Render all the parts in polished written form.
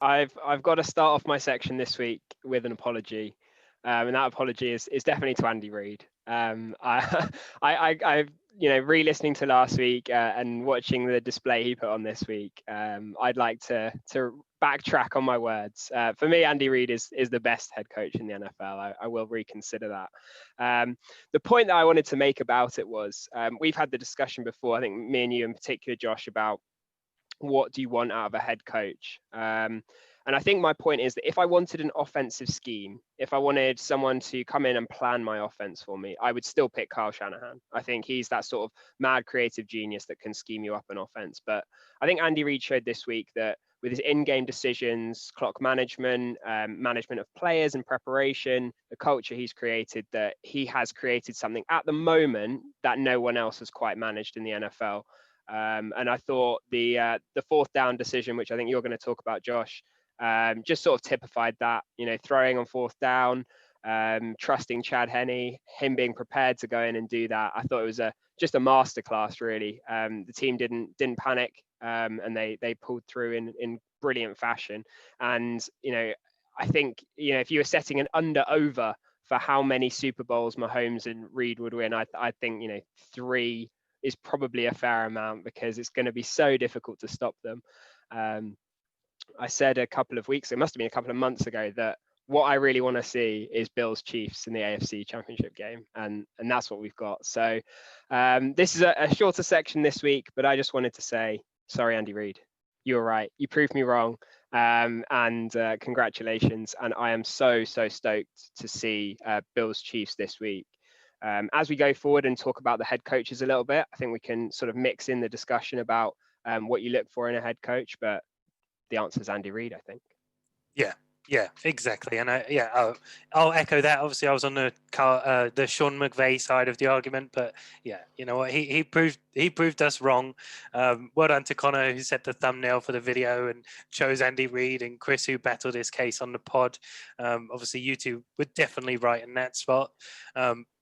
I've got to start off my section this week with an apology, and that apology is definitely to Andy Reid. I've re-listening to last week and watching the display he put on this week. I'd like to backtrack on my words. For me, Andy Reid is the best head coach in the NFL. I will reconsider that. The point that I wanted to make about it was we've had the discussion before. I think me and you in particular, Josh, about what do you want out of a head coach? And I think my point is that if I wanted an offensive scheme, if I wanted someone to come in and plan my offense for me, I would still pick Kyle Shanahan. I think he's that sort of mad creative genius that can scheme you up an offense. But I think Andy Reid showed this week that with his in-game decisions, clock management, management of players and preparation, the culture he's created, that he has created something at the moment that no one else has quite managed in the NFL. And I thought the fourth down decision, which I think you're going to talk about, Josh, just sort of typified that. Throwing on fourth down, trusting Chad Henne, him being prepared to go in and do that. I thought it was just a masterclass, really. The team didn't panic, and they pulled through in brilliant fashion. And I think if you were setting an under/over for how many Super Bowls Mahomes and Reid would win, I think 3 is probably a fair amount, because it's going to be so difficult to stop them. I said a couple of weeks, it must have been a couple of months ago, that what I really want to see is Bills Chiefs in the AFC Championship game, and that's what we've got. So this is a shorter section this week, but I just wanted to say sorry, Andy Reid, you were right, you proved me wrong, and congratulations. And I am so stoked to see Bills Chiefs this week. As we go forward and talk about the head coaches a little bit, I think we can sort of mix in the discussion about what you look for in a head coach, but the answer is Andy Reid, I think. Yeah, exactly. And I'll echo that. Obviously, I was on the Sean McVay side of the argument, but yeah, you know what, he proved us wrong. Well done to Connor, who set the thumbnail for the video and chose Andy Reid, and Chris, who battled his case on the pod. Obviously, you two were definitely right in that spot.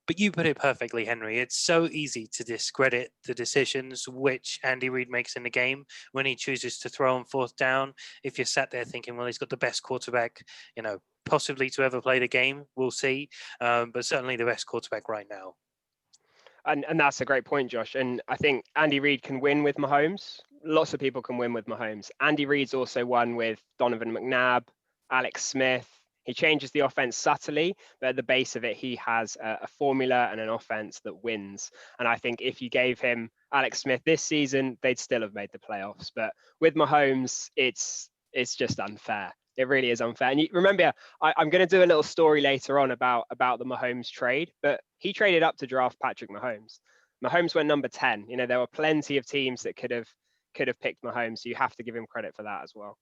But you put it perfectly, Henry. It's so easy to discredit the decisions which Andy Reid makes in the game when he chooses to throw on fourth down. If you're sat there thinking, well, he's got the best quarterback, possibly to ever play the game, we'll see. But certainly the best quarterback right now. And that's a great point, Josh. And I think Andy Reid can win with Mahomes. Lots of people can win with Mahomes. Andy Reid's also won with Donovan McNabb, Alex Smith. He changes the offense subtly, but at the base of it, he has a formula and an offense that wins. And I think if you gave him Alex Smith this season, they'd still have made the playoffs. But with Mahomes, it's just unfair. It really is unfair. And you remember, I'm going to do a little story later on about the Mahomes trade, but he traded up to draft Patrick Mahomes. Mahomes went number 10. There were plenty of teams that could have picked Mahomes. So you have to give him credit for that as well.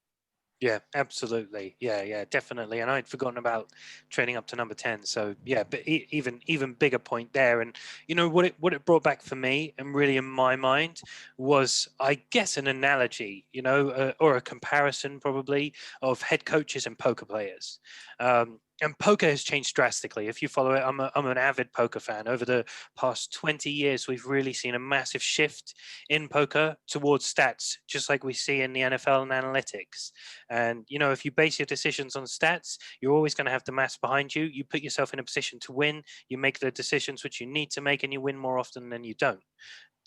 Yeah, absolutely. Yeah, definitely. And I'd forgotten about trading up to number 10. So yeah, but even bigger point there. And what it brought back for me, and really in my mind, was, I guess, an analogy, or a comparison probably, of head coaches and poker players. And poker has changed drastically. If you follow it, I'm an avid poker fan. Over the past 20 years, we've really seen a massive shift in poker towards stats, just like we see in the NFL and analytics. And, if you base your decisions on stats, you're always going to have the maths behind you. You put yourself in a position to win. You make the decisions which you need to make, and you win more often than you don't.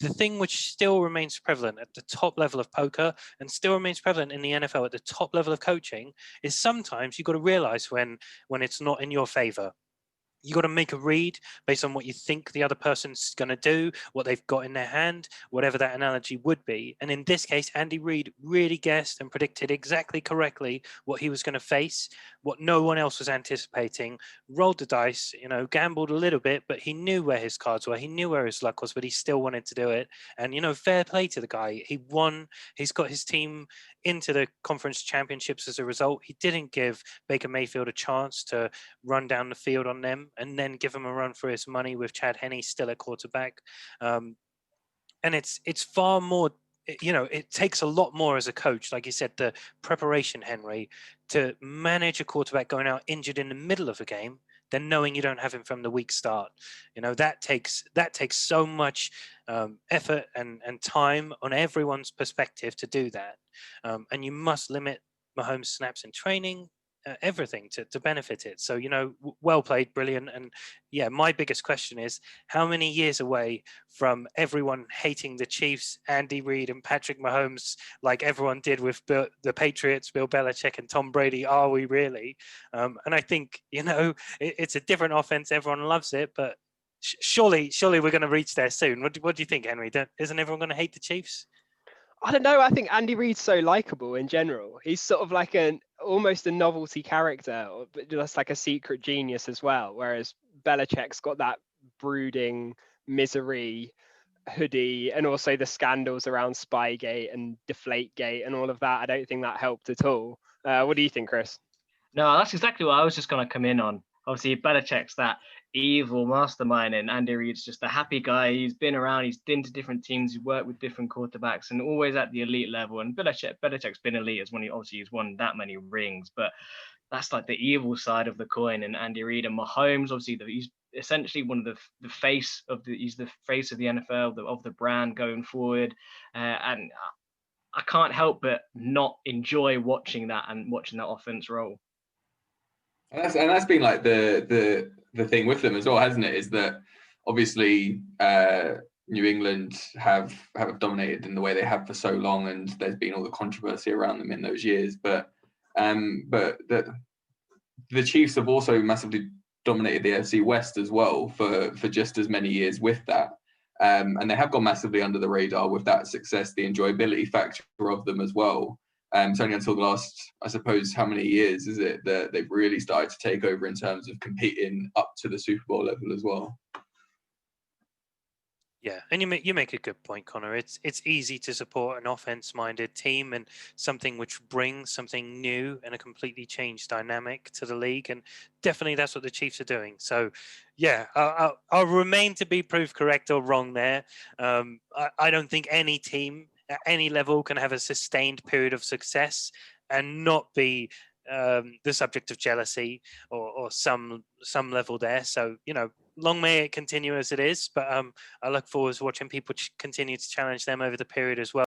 The thing which still remains prevalent at the top level of poker, and still remains prevalent in the NFL at the top level of coaching, is sometimes you've got to realize when it's not in your favor. You got to make a read based on what you think the other person's going to do, what they've got in their hand, whatever that analogy would be. And in this case, Andy Reid really guessed and predicted exactly correctly what he was going to face, what no one else was anticipating, rolled the dice, gambled a little bit, but he knew where his cards were. He knew where his luck was, but he still wanted to do it. And, fair play to the guy. He won. He's got his team into the conference championships as a result. He didn't give Baker Mayfield a chance to run down the field on them and then give him a run for his money with Chad Henne still at quarterback. And it's far more, it takes a lot more as a coach, like you said, the preparation, Henry, to manage a quarterback going out injured in the middle of a game than knowing you don't have him from the week start. That takes so much effort and time on everyone's perspective to do that. And you must limit Mahomes snaps in training, everything to benefit it. So, well played, brilliant. And yeah, my biggest question is how many years away from everyone hating the Chiefs, Andy Reid and Patrick Mahomes, like everyone did with the Patriots, Bill Belichick and Tom Brady, are we really? And I think, it's a different offense. Everyone loves it, but surely we're going to reach there soon. What do you think, Henry? Isn't everyone going to hate the Chiefs? I don't know. I think Andy Reid's so likable in general. He's sort of like almost a novelty character, but just like a secret genius as well. Whereas Belichick's got that brooding misery hoodie, and also the scandals around Spygate and Deflategate and all of that. I don't think that helped at all. What do you think, Chris? No, that's exactly what I was just going to come in on. Obviously, Belichick's that evil mastermind, and Andy Reid's just a happy guy. He's been around, he's been to different teams, he's worked with different quarterbacks, and always at the elite level. And Belichick's been elite as he's won that many rings, but that's like the evil side of the coin. And Andy Reid and Mahomes, obviously, he's essentially one of the face of he's the face of the NFL, of the brand going forward, and I can't help but not enjoy watching that and watching that offense roll. And that's been like the thing with them as well, hasn't it? Is that obviously New England have dominated in the way they have for so long, and there's been all the controversy around them in those years. But the Chiefs have also massively dominated the AFC West as well for just as many years with that. And they have gone massively under the radar with that success, the enjoyability factor of them as well. It's only until the last, I suppose, how many years is it that they've really started to take over in terms of competing up to the Super Bowl level as well. Yeah, and you make a good point, Connor. It's easy to support an offense-minded team and something which brings something new and a completely changed dynamic to the league, and definitely that's what the Chiefs are doing. So, yeah, I'll remain to be proved correct or wrong there. I don't think any team at any level can have a sustained period of success and not be the subject of jealousy or some level there. So, long may it continue as it is, but I look forward to watching people continue to challenge them over the period as well.